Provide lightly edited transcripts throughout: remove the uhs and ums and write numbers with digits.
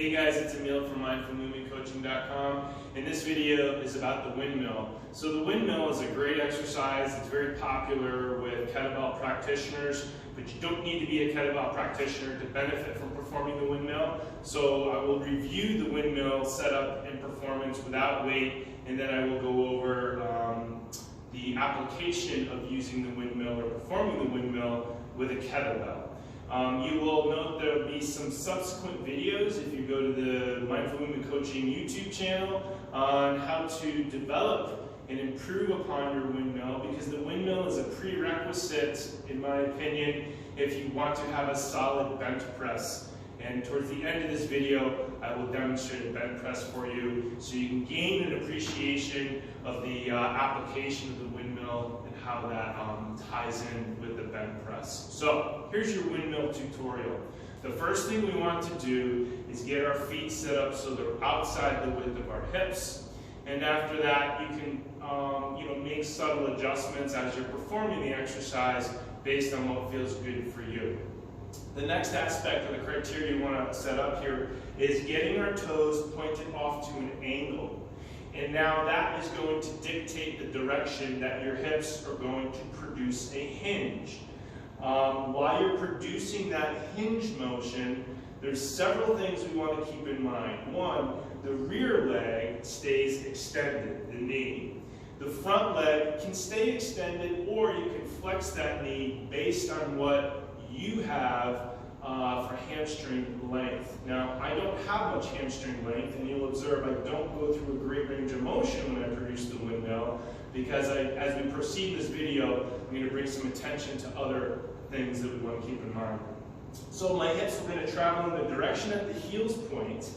Hey guys, it's Emil from mindfulmovementcoaching.com, and this video is about the windmill. So the windmill is a great exercise. It's very popular with kettlebell practitioners, but you don't need to be a kettlebell practitioner to benefit from performing the windmill. So I will review the windmill setup and performance without weight, and then I will go over the application of using the windmill or performing the windmill with a kettlebell. You will note there will be some subsequent videos if you go to the Mindful Movement Coaching YouTube channel on how to develop and improve upon your windmill, because the windmill is a prerequisite, in my opinion, if you want to have a solid bench press. And towards the end of this video, I will demonstrate a bench press for you so you can gain an appreciation of the application of the windmill and how that ties in with the bench press. So here's your windmill tutorial. The first thing we want to do is get our feet set up so they're outside the width of our hips. And after that, you can make subtle adjustments as you're performing the exercise based on what feels good for you. The next aspect of the criteria you want to set up here is getting our toes pointed off to an angle. And now that is going to dictate the direction that your hips are going to produce a hinge. While you're producing that hinge motion, there's several things we want to keep in mind. One, the rear leg stays extended, the knee. The front leg can stay extended, or you can flex that knee based on what you have for hamstring length. Now, I don't have much hamstring length, and you'll observe I don't go through a great range of motion when I produce the windmill, because as we proceed this video, I'm going to bring some attention to other things that we want to keep in mind. So my hips are going to travel in the direction at the heels point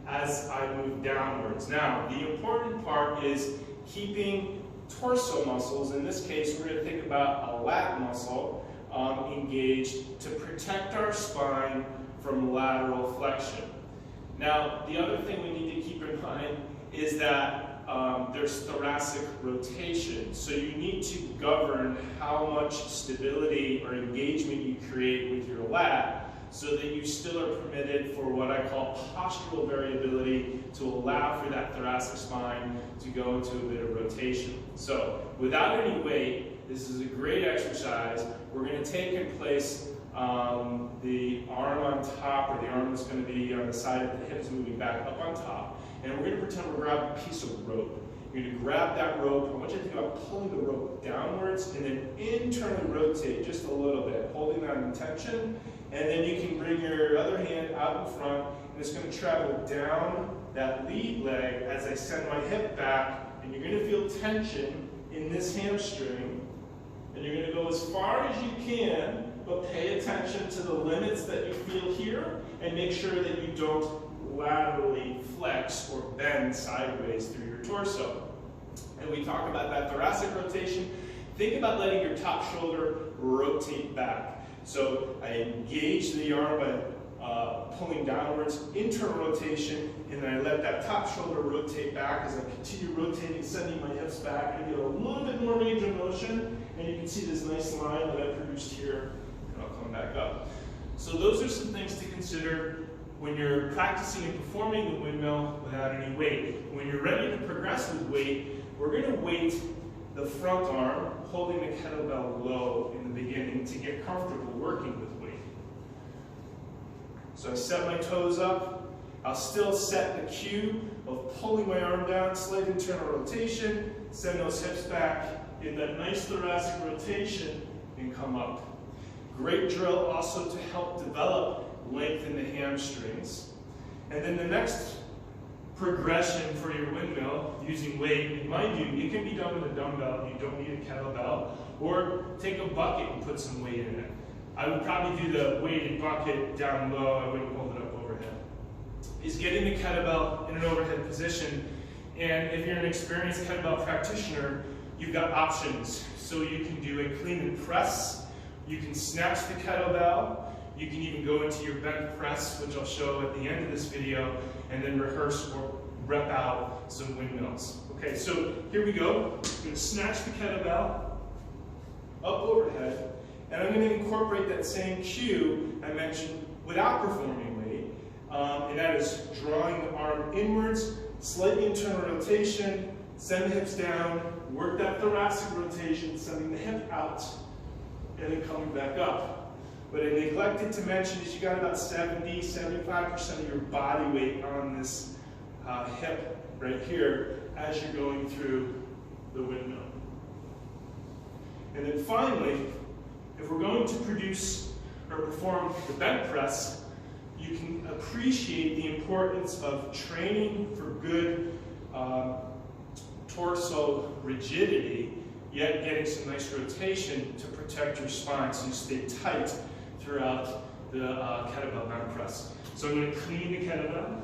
as I move downwards. Now, the important part is keeping torso muscles. In this case, we're going to think about a lat muscle engaged to protect our spine from lateral flexion. Now, the other thing we need to keep in mind is that there's thoracic rotation. So you need to govern how much stability or engagement you create with your lat so that you still are permitted for what I call postural variability, to allow for that thoracic spine to go into a bit of rotation. So without any weight, this is a great exercise. We're going to take in place the arm on top, or the arm that's going to be on the side of the hips moving back up on top. And we're going to pretend we're grabbing a piece of rope. You're going to grab that rope. I want you to think about pulling the rope downwards and then internally rotate just a little bit, holding that in tension. And then you can bring your other hand out in front, and it's going to travel down that lead leg as I send my hip back, and you're going to feel tension in this hamstring. And you're going to go as far as you can, but pay attention to the limits that you feel here, and make sure that you don't laterally flex or bend sideways through your torso. And we talk about that thoracic rotation. Think about letting your top shoulder rotate back. So I engage the arm by pulling downwards, internal rotation, and then I let that top shoulder rotate back as I continue rotating, sending my hips back. I get a little bit more range of motion, and you can see this nice line that I produced here, and I'll come back up. So those are some things to consider when you're practicing and performing the windmill without any weight. When you're ready to progress with weight, we're going to weight the front arm, holding the kettlebell low in the beginning to get comfortable working with weight. So I set my toes up. I'll still set the cue of pulling my arm down, slight internal rotation, send those hips back, get that nice thoracic rotation, and come up. Great drill also to help develop lengthen the hamstrings. And then the next progression for your windmill using weight, and mind you, it can be done with a dumbbell. You don't need a kettlebell, or take a bucket and put some weight in it. I would probably do the weighted bucket down low. I wouldn't hold it up overhead. Is getting the kettlebell in an overhead position. And if you're an experienced kettlebell practitioner, you've got options. So you can do a clean and press. You can snatch the kettlebell. You can even go into your bench press, which I'll show at the end of this video, and then rehearse or rep out some windmills. Okay, so here we go. I'm going to snatch the kettlebell up overhead, and I'm going to incorporate that same cue I mentioned without performing weight, and that is drawing the arm inwards, slightly internal rotation, send the hips down, work that thoracic rotation, sending the hip out, and then coming back up. What I neglected to mention is you got about 70–75% of your body weight on this hip right here as you're going through the windmill. And then finally, if we're going to produce or perform the bench press, you can appreciate the importance of training for good torso rigidity, yet getting some nice rotation to protect your spine so you stay tight throughout the kettlebell bench press. So I'm going to clean the kettlebell.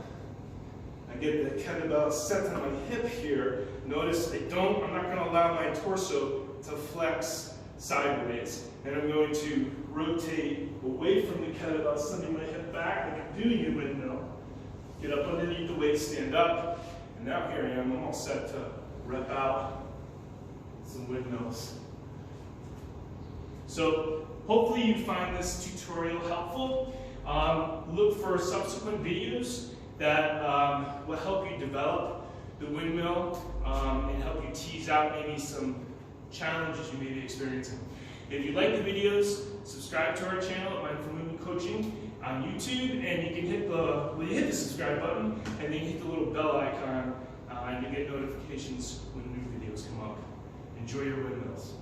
I get the kettlebell set on my hip here. Notice I'm not going to allow my torso to flex sideways. And I'm going to rotate away from the kettlebell, sending my hip back like I'm doing a windmill. Get up underneath the weight, stand up. And now here I am, I'm all set to rep out some windmills. So hopefully you find this tutorial helpful. Look for subsequent videos that will help you develop the windmill and help you tease out maybe some challenges you may be experiencing. If you like the videos, subscribe to our channel at Mindful Movement Coaching on YouTube, and you can hit the subscribe button, and then you hit the little bell icon, and you get notifications when new videos come up. Enjoy your windmills.